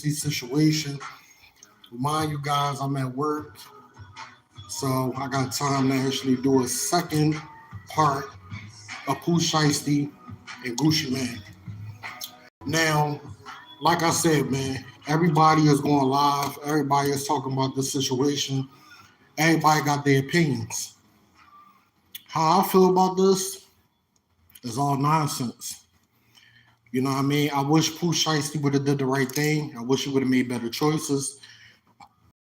shiesty situation. Remind you guys, I'm at work, so I got time to actually do a second part of Pooh Shiesty and Gucci Man. Now, like I said, man, everybody is going live. Everybody is talking about the situation. Everybody got their opinions. How I feel about this is all nonsense. You know what I mean? I wish Pooh Shiesty would have did the right thing. I wish he would have made better choices.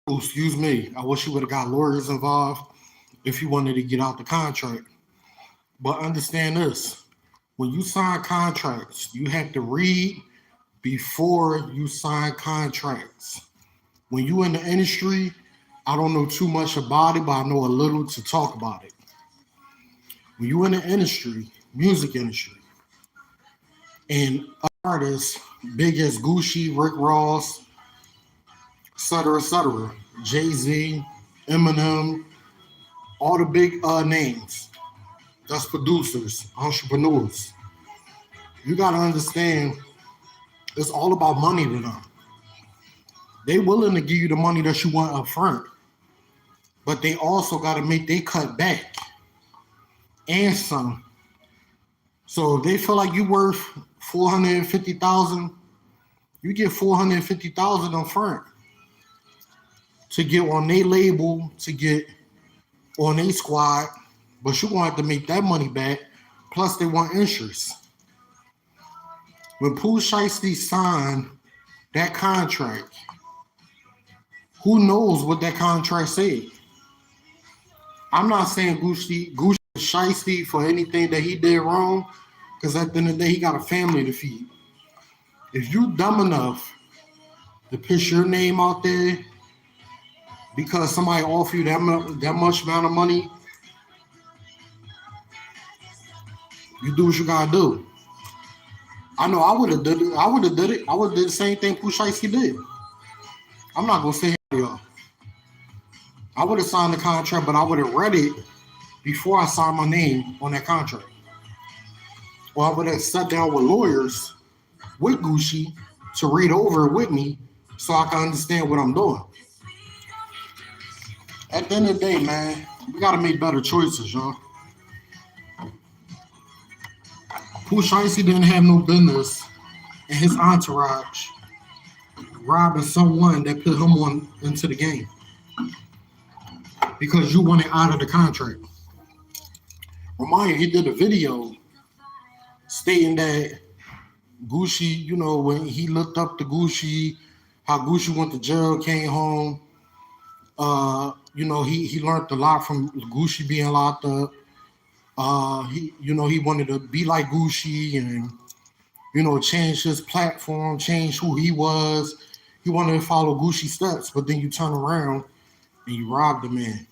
Oh, excuse me. I wish he would have got lawyers involved if he wanted to get out the contract. But understand this. When you sign contracts, you have to read before you sign contracts. When you in the industry, I don't know too much about it, but I know a little to talk about it. When you in the industry, music industry, and artists big as Gucci, Rick Ross, etc., Jay-Z, Eminem, all the big names, that's producers, entrepreneurs. You got to understand, it's all about money to them. They willing to give you the money that you want up front, but they also got to make they cut back and some. So if they feel like you worth 450,000, you get 450,000 up front to get on their label, to get on their squad, but you gonna have to make that money back. Plus, they want interest. When Pooh Shiesty signed that contract, who knows what that contract said? I'm not saying Gucci is shiesty for anything that he did wrong, because at the end of the day, he got a family to feed. If you dumb enough to push your name out there because somebody offer you that much amount of money, you do what you gotta do. I know I would have did it. I would have did it. I would have did the same thing Pooh Shiesty did. I'm not gonna say here, y'all. I would have signed the contract, but I would have read it before I signed my name on that contract. Or I would have sat down with lawyers with Gucci to read over it with me so I can understand what I'm doing. At the end of the day, man, we gotta make better choices, y'all. Pooh Shiesty didn't have no business in his entourage robbing someone that put him on into the game because you wanted out of the contract. Remind you, he did a video stating that Gucci, you know, when he looked up to Gucci, how Gucci went to jail, came home. You know, he learned a lot from Gucci being locked up. He wanted to be like Gucci and, change his platform, change who he was. He wanted to follow Gucci steps, but then you turn around and you rob the man.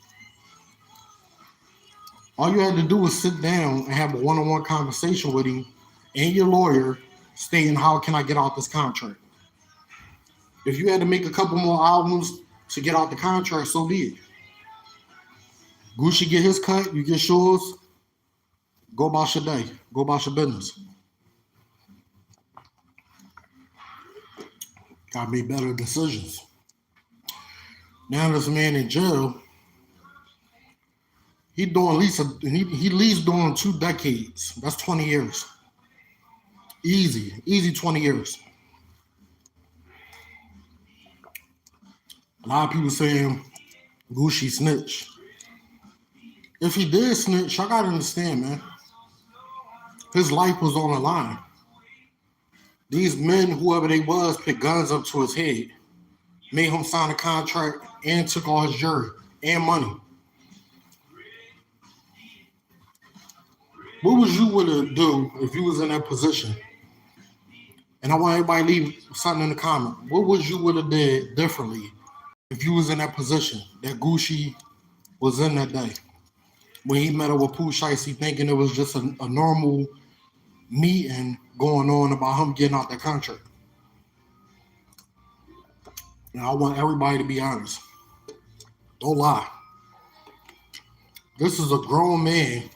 All you had to do was sit down and have a one-on-one conversation with him and your lawyer stating, how can I get out this contract? If you had to make a couple more albums to get out the contract, so be it. Gucci get his cut, you get yours. Go about your day. Go about your business. Gotta make better decisions. Now this man in jail, he doing at least doing 2 decades. That's 20 years. Easy 20 years. A lot of people saying Gucci snitch. If he did snitch, I gotta understand, man. His life was on the line. These men, whoever they was, put guns up to his head, made him sign a contract, and took all his jewelry and money. What would you would have do if you was in that position? And I want everybody to leave something in the comment. What would you would have did differently if you was in that position that Gucci was in that day? When he met up with Pooh Shiesty thinking it was just a normal meeting going on about him getting out the contract. And I want everybody to be honest. Don't lie. This is a grown man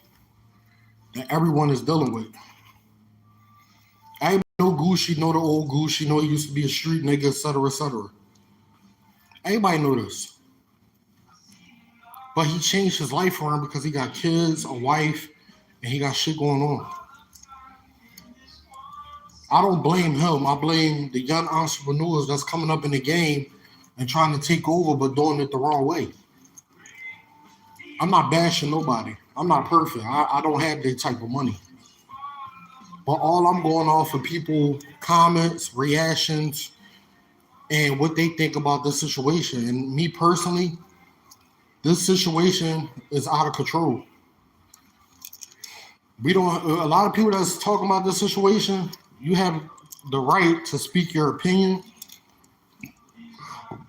that everyone is dealing with. Everybody know Gucci, know the old Gucci, know he used to be a street nigga, etc., etc. Everybody know this. But he changed his life around because he got kids, a wife, and he got shit going on. I don't blame him. I blame the young entrepreneurs that's coming up in the game and trying to take over but doing it the wrong way. I'm not bashing nobody. I'm not perfect. I don't have that type of money. But all I'm going off of people comments, reactions, and what they think about this situation. And me personally, this situation is out of control. We don't. A lot of people that's talking about this situation. You have the right to speak your opinion,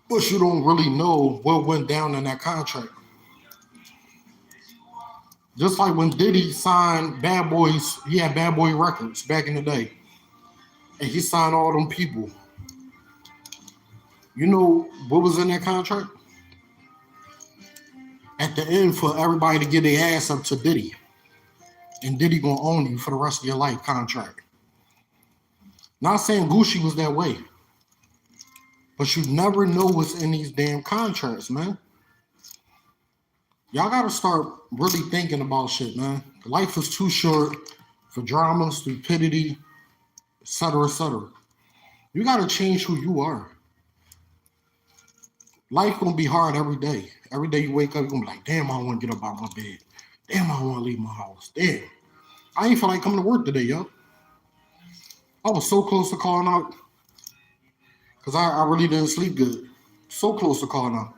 but you don't really know what went down in that contract. Just like when Diddy signed Bad Boys, he had Bad Boy Records back in the day, and he signed all them people. You know what was in that contract? At the end, for everybody to get their ass up to Diddy, and Diddy gonna own you for the rest of your life contract. Not saying Gucci was that way, but you never know what's in these damn contracts, man. Y'all gotta start really thinking about shit, man. Life is too short for drama, stupidity, etc., etc. You gotta change who you are. Life gonna be hard every day. Every day you wake up, you're gonna be like, damn, I don't wanna get up out my bed. Damn, I don't wanna leave my house. Damn. I ain't feel like coming to work today, yo. I was so close to calling out because I really didn't sleep good. So close to calling out.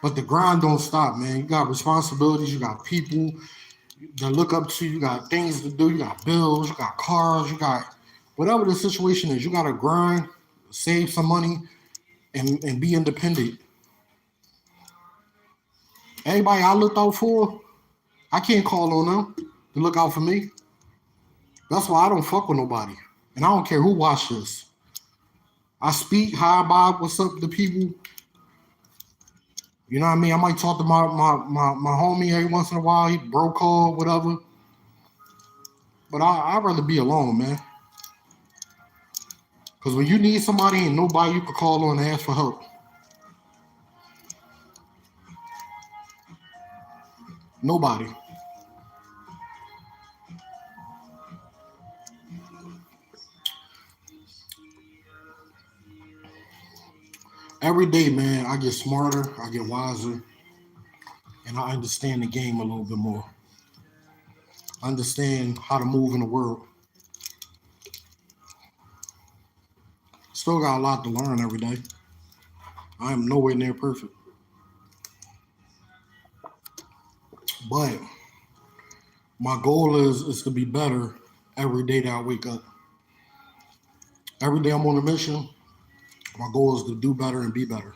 But the grind don't stop, man. You got responsibilities, you got people that look up to you, you got things to do, you got bills, you got cars, you got whatever the situation is, you gotta grind, save some money, and be independent. Everybody I looked out for, I can't call on them to look out for me. That's why I don't fuck with nobody. And I don't care who watch this. I speak, hi, Bob, what's up to people. You know what I mean? I might talk to my homie every once in a while. He bro call, whatever. But I'd rather be alone, man. Because when you need somebody, ain't nobody you can call on and ask for help. Nobody. Every day, man, I get smarter, I get wiser, and I understand the game a little bit more. I understand how to move in the world. Still got a lot to learn every day. I am nowhere near perfect. But my goal is to be better every day that I wake up. Every day I'm on a mission. My goal is to do better and be better.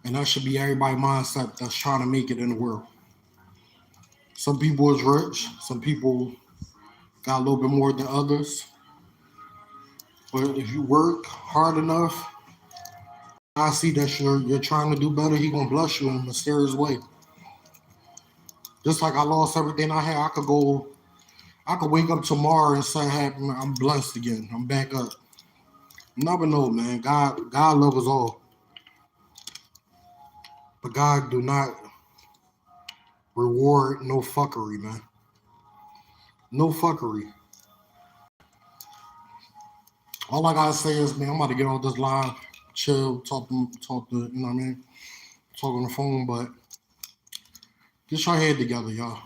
And that should be everybody's mindset that's trying to make it in the world. Some people is rich. Some people got a little bit more than others. But if you work hard enough, I see that you're trying to do better. He gonna bless you in a mysterious way. Just like I lost everything I had, I could wake up tomorrow and say, "Hey, I'm blessed again. I'm back up." You never know, man. God loves us all, but God do not reward no fuckery, man. No fuckery. All I gotta say is, man, I'm about to get on this live, chill, talk to, you know what I mean, talk on the phone, but get your head together, y'all.